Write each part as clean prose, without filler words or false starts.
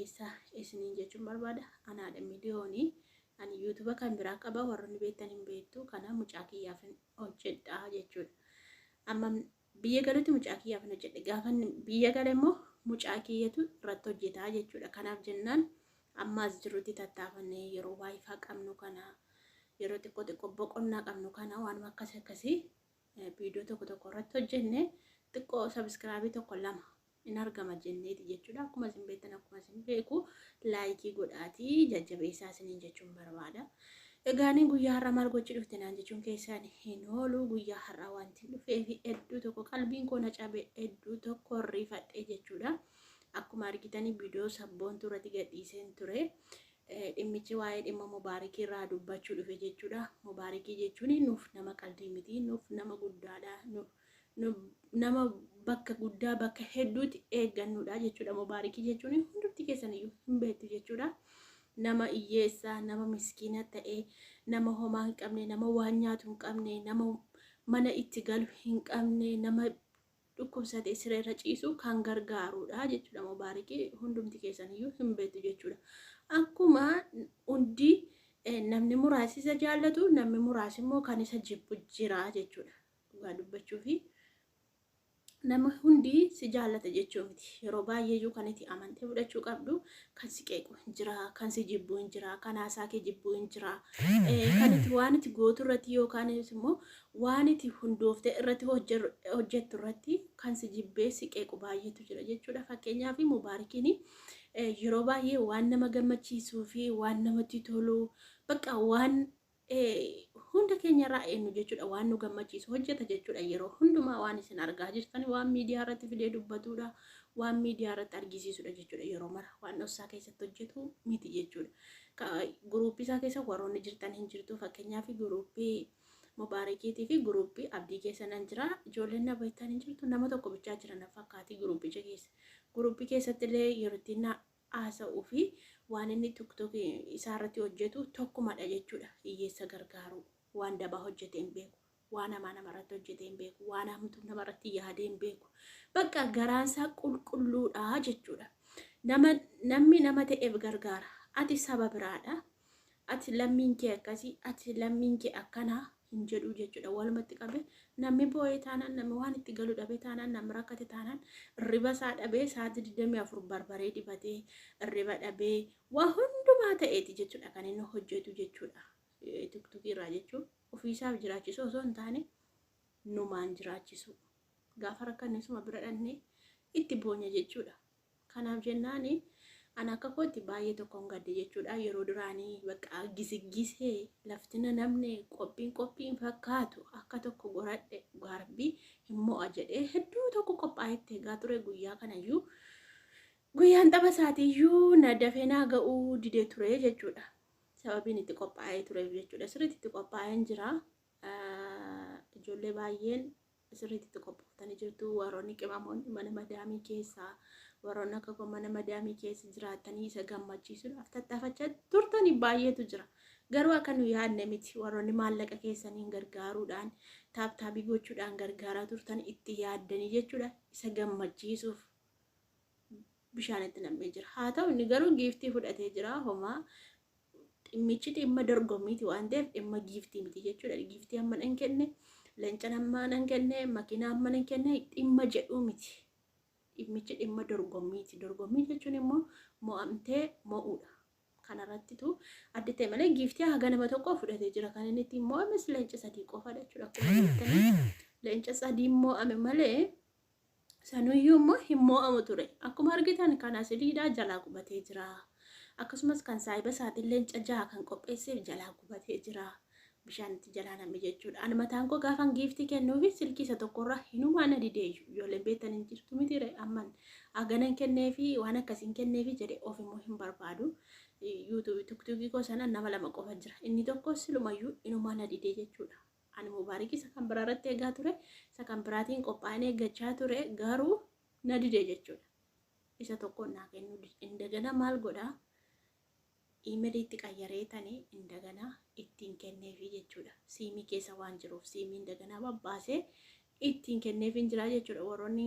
jajjabeessa isiniin jechuun barbaada. Anaadha miliyoonii ani YouTube kan biraa qaba warroonni beektan hin beektu kana mucaa kiyyaaf hojjedha jechuudha. Amma biyya galuutti mucaa kiyyaaf hojjedhe gaafa biyya gale immoo mucaa kiyyatu irratti hojjetaa jechuudha. Kanaaf jennaan amma as jirutti tattaafannee yeroo waayifaa qabnu kana yeroo xiqqoo boqonnaa qabnu kana waan akkasii viidiyoo tokko irratti hojjenne xiqqoo sabiskiraabii tokko lama in argama jenneeti jechuudha. Akkuma isin beektan akkuma isin beeku laayikii godhaatii jajjabeessaa isiniin jechuun barbaada. Egaanii guyyaa har'a maal gochuu dhufte naan jechuun keessaan hin oolu. Guyyaa har'a wanti dhufee fi hedduu tokko qalbiin koo na cabe hedduu tokko rifadhe jechuudha. Akkuma argitanii viidiyoo sabboon turratti gadhiiseen ture. Dhimmichi waa'ee dhimma Mubaarikii irraa dubbachuu dhufe jechuudha. Mubaarikii jechuun nuuf nama qalbii miti, nuuf nama guddaadha, nama bakka guddaa bakka hedduutti eeggannudha jechuudha. Mubaarikii jechuun hundumti keessan iyyuu hin beektu jechuudha. Nama hiyyeessaa, nama miskiina ta'e, nama homaa hin qabne, nama waan nyaatu hin qabne, nama mana itti galu hin qabne, nama dhukkubsatee sireerra ciisu kan gargaarudha jechuudha. Mubaarikii hundumti keessan iyyuu hin beektu jechuudha. Akkuma hundi namni muraasi isa jaallatu namni muraasi immoo kan isa jibbu jira jechuudha. Dhugaa dubbachuufi nama hundi si jaallata jechuu miti. Yeroo baay'ee kan itti amantee fudhachuu qabdu kan si qeequ hin jira, kan si jibbu hin jira, kan haasaa kee jibbu hin jira. Kan itti waan itti gootu irratti yookaan immoo waan itti hundooftee irratti hojjettu irratti kan si jibbee si qeequ baay'eetu jira jechuudha. Fakkeenyaaf Mubaarikiin yeroo baay'ee waan nama gammachiisuu fi waan namatti tolu bakka waan hunda keenya irraa eenyu jechuudha. Waan nu gammachiisu hojjeta jechuudha. Yeroo hundumaa waan isin argaa jirtan waan miidiyaa irratti fidee dubbatudha, waan miidiyaa irratti argisiisudha jechuudha. Yeroo mara waan dhoksaa keessatti hojjetu miti jechuudha. Guruuppii isaa keessa warroonni jirtan hin jirtu. Fakkeenyaaf guruuppii Mubaarikiitii fi guruuppii Abdii keessa nan jira. Ijoolleen na beektan hin jirtu. Nama tokko bichaa jira na fakkaati guruuppicha keessa. Guruuppii keessatti illee yeroo itti haasa'uu fi waan inni tiktok isaa irratti hojjetu tokkumadha jechuudha. Hiyyeessa gargaaru, waan dabaa hojjetee hin beeku, waan hamaa namarratti hojjetee hin beeku, waan hamtuu namarratti yaadee hin beeku. Bakka garaansaa qulqulluudha jechuudha. Namni nama ta'eef gargaara. Ati saba biraadha. Ati lammiin kee akkasii, ati lammiin kee akkanaa hin jedhu jechuudha. Walumatti qabe namni boo'ee taanaan namni waan itti galu dhabee taanaan namni rakkate taanaan irriba isaa dhabee sa'aatii 24 barbaree dibatee irriba dhabee waa hundumaa ta'eeti jechuudha kan inni hojjetu jechuudha. Tiktok irraa jechuun ofiisaaf jiraachisu osoo hin taane numaan jiraachisu. Gaafa rakkanne suma bira dhannee itti boonya jechuudha. Kanaaf jennaani ana akka kootti baay'ee tokkoon gadde jechuudha. Yeroo duraanii bakka gisigisee laftina namne qophiin fakkaatu akka tokko goradhe garbii immoo jedhee hedduu tokko qophaa'etti eegaa ture. Guyyaa kanayyuu guyyaan tapha isaatiiyyuu na dafee naa ga'uu didee ture jechuudha. Sababiin itti qophaa'ee ture jechuudha. Sirriitti itti qophaa'een jira. Ijoollee baay'een sirriitti itti qophaa'anii jirtu. Warroonni qimamoonni mana madaamii keessaa warroonni akka mana madaamii keessa jiraatanii isa gammachiisuudhaaf tattaafachaa turtanii baay'eetu jira. Garuu akka nu yaadne miti. Warroonni maallaqa keessaniin gargaaruudhaan taaptaabii gochuudhaan gargaaraa turtan itti yaaddanii jechuudha. Isa gammachiisuuf bishaanitti nam'ee jira. Haa ta'u inni garuu giiftii fudhatee jira. Homaa dhimmichi dhimma dorgommiiti waan ta'eef dhimma giiftii miti jechuudha. Giiftii amma nan kenne, leenca amma nan kenne, makiinaa amma nan kenne dhimma jedhu miti. Dhimmichi dhimma dorgommiiti. Dorgommii jechuun immoo mo'amtee mo'uudha. Kanarrattitu adda ta'e malee giiftii haga nama tokko fudhatee jira. Kan inni ittiin mo'ames leenca 3 qofaadha jechuudha. Akkuma beektanii leenca 3 mo'ame malee sanuyyuu immoo hin mo'amu ture. Akkuma argitan kan asiliidhaa jalaa gubatee jira. Akkasumas kan saayiba isaatiin leenca 6 kan qopheesseef jalaa gubatee jira. Bishaanitti jalaa namni jechuudha. Ani mataan koo gaafan giiftii kennuufi silkii isa tokkorraa hinumaa na didee ijoolleen beektan hin jirtu miti amman haganan kenneefi waan akkasiin kenneefi jedhee of immoo hin barbaadu. YouTube tiktookii koo sana nama 2 qofa jira. Inni tokko silumayyuu hinumaa na didee jechuudha. Ani Mubaarikii isa kan biraa irratti eegaa ture. Isa kan biraatiin qophaa'anii eeggachaa ture garuu na didee jechuudha. Isa tokko naa kennu indagana maal godhaa? Imeeliitti qayyareetanii indagana ittiin kenneefi jechuudha. Siimii keessa waan jiruuf siimii indagana babbaasee ittiin kenneefin jira jechuudha. Warroonni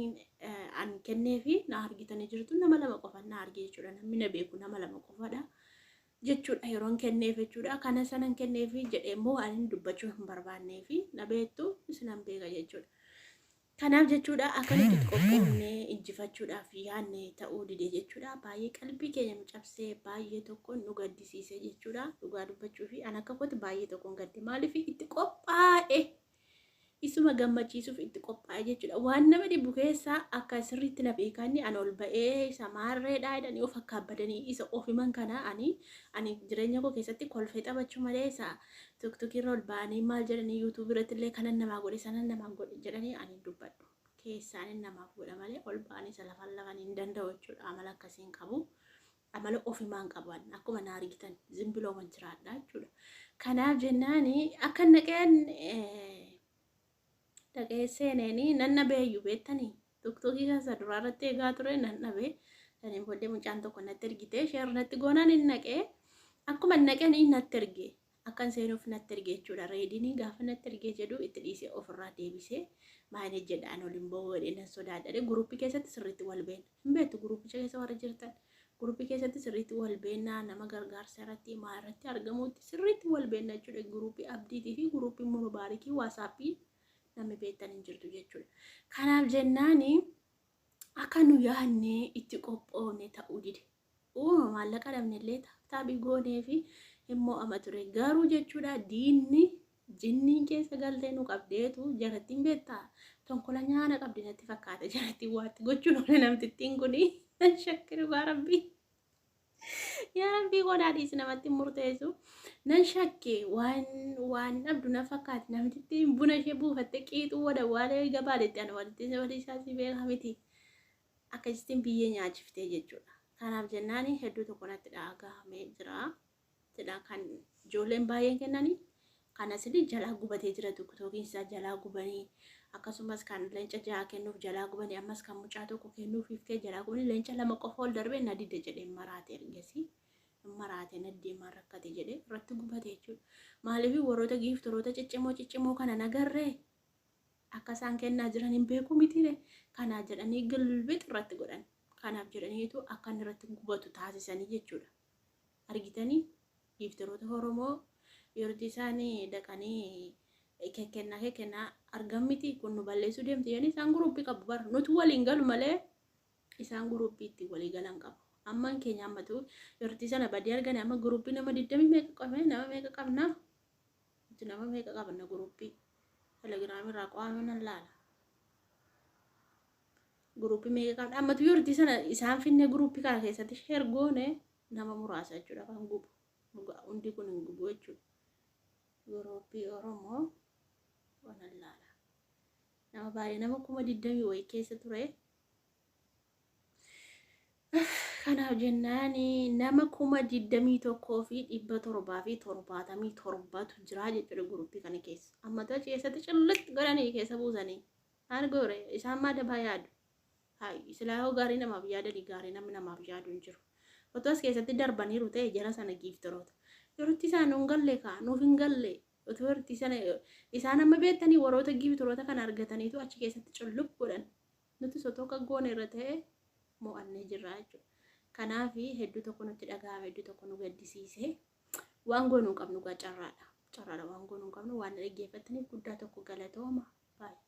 an kenneefi na argitanii jirtu nama lama qofa na argee jechuudha. Namni na beeku nama lama qofadha jechuudha. Yeroon kenneef jechuudha. Kana sanan kenneefi jedhee immoo ani dubbachuu hin barbaanneefi na beektu isinan beeka jechuudha. Kanaaf jechuudha akkamitti qophoofnee injifachuudhaaf yaadne ta'uu dide jechuudha. Baay'ee qalbii keenya cabsee baay'ee tokko nu gaddisiise jechuudha. Dhugaa dubbachuu fi an akka kooti baay'ee tokkoon gadde maaliif itti qophaa'e isuma gammachiisuuf itti qophaa'e jechuudha. Waan nama dhibbu keessaa akka sirriitti na beekanii an ol ba'ee isa maarreedhaa jedhanii of akka abbadanii isa ofiman kana ani jireenya koo keessatti kolfee taphachuu malee isa tuktukirra ol ba'anii maal jedhanii yuutuub irratti illee kanan namaa godhe sanan namaa godhe jedhanii ani dubbadhu. Keessaan namaaf godha malee ol ba'anii isa lafan lafan hin danda'u jechuudha. Amala akkasiin qabu. Amala ofimaan qaban akkuma na argitan zimbilooman jiraadha jechuudha. Kanaaf jennaani akka naqeen dhaqee seeneeni nanna beeyyu beektanii tuktukii keessa duraarratti eegaa ture nanna bee saniin booddee mucaan tokko natti ergite sheer natti goonaan hin naqee akkuma naqeen hin natti ergee akkan seenuuf natti ergee jechuudha. Reedinii gaafa natti ergee jedhu itti dhiisee ofirraa deebisee maayine jedhaan waliin ba'uu godhee nan sodaadhadhe. Guruppii keessatti sirriitti wal beena hin beektu guruppicha keessa warra jirtan guruppii keessatti sirriitti wal beena nama gargaarsa irratti maa irratti argamuutti sirriitti wal beena jechuudha. Guruppii abdiitii fi guruppii mubaarikii waasaappii namni beektan hin jirtu jechuudha. Kanaaf jennaani akka nu yaadnee itti qophoofne ta'uu dide. Uuma maallaqa dhabnellee taphii goonee fi immoo ama ture garuu jechuudha diinni jinniin keessa galtee nu qabdeetu jarattiin beektaa tonkola nyaana qabdi natti fakkaata jarattiin waatti gochuun oole namtittiin kuni shakkiru yaa rabbii. Yaa rabbii godhaadhiis namatti murteessu nan shakke waan dhabdu na fakkaati namtitti buna ishee buufatte qiixuu wada waalee gabaadetti ana walitti walii isaatti beeka miti akkasittiin biyyee nyaachiftee jechuudha. Kanaaf jennaani hedduu tokko natti dhagahamee jira. Jedha kan ijoolleen baay'een kennanii kanas jalaa gubatee jira tokkoon isaa jalaa gubanii akkasumas kan leenca jaha kennuuf jalaa gubanii ammas kan mucaa tokko kennuuf iftee jalaa gubanii leenca lama qofa ol darbee na dide jedhee maraatee ergasii maraatee naddeemaa rakkate jedhee irratti gubate jechuudha. Maaliif warroota giiftoroota ciccimoo kana nagarree akka isaan kennaa jiran hin beeku mitire kanaa jedhanii gilbix irratti godhan kanaaf jedhaniitu akka inni irratti gubatu taasisanii jechuudha. Argitanii giiftoroota Oromoo yeroo isaanii dhaqanii kennaa argamiti kun nu balleessuu deemte yani isaan guruppii qabu bar nuti waliin galu malee isaan guruppii itti walii galan qabu. Amman keenya ammatu yeroo sana badii arganii amma guruppii nama 20 meeqa qabne nama meeqa qabna nuti nama meeqa qabna guruppii telegiraamii irraa qo'aman laala guruppii meeqa qabna ammatu yeroo sana isaan finne guruppii kana keessatti shergoone nama muraasa jechuudha kan gubu hundi kun hin gubu jechuudha. Guruppii Oromoo waan laala nama baay'ee nama 20 wayii keessa ture. Kanaaf jennaani nama 21,777 jira jechuudha guruppii kana keessa. Amma ta'e keessatti cillatti godhanii keessa buusanii haan goore isaan maada baay'aadu. Islaa gaarii namaaf yaadanii gaarii namni namaaf yaadu hin jiru. Otoo keessatti darbaniiru ta'e jara sana giiftoroota. Yeroo isaan hin galle nuuf hin galle otoo yeroo sana isaan amma beektanii warroota giiftoroota kana argataniitu achi keessatti culluq godhan. Nuti sotoo akka goone irra ta'e mo'annee jirra jechuudha. Kanaaf hedduu tokko nutti dhagahame hedduu tokko nu gaddisiise. Waan goonuu qabnu gaa carraadha. Carraadha waan goonuu qabnu waan dhaggeeffataniif guddaa tokko galatooma. Baay'ee.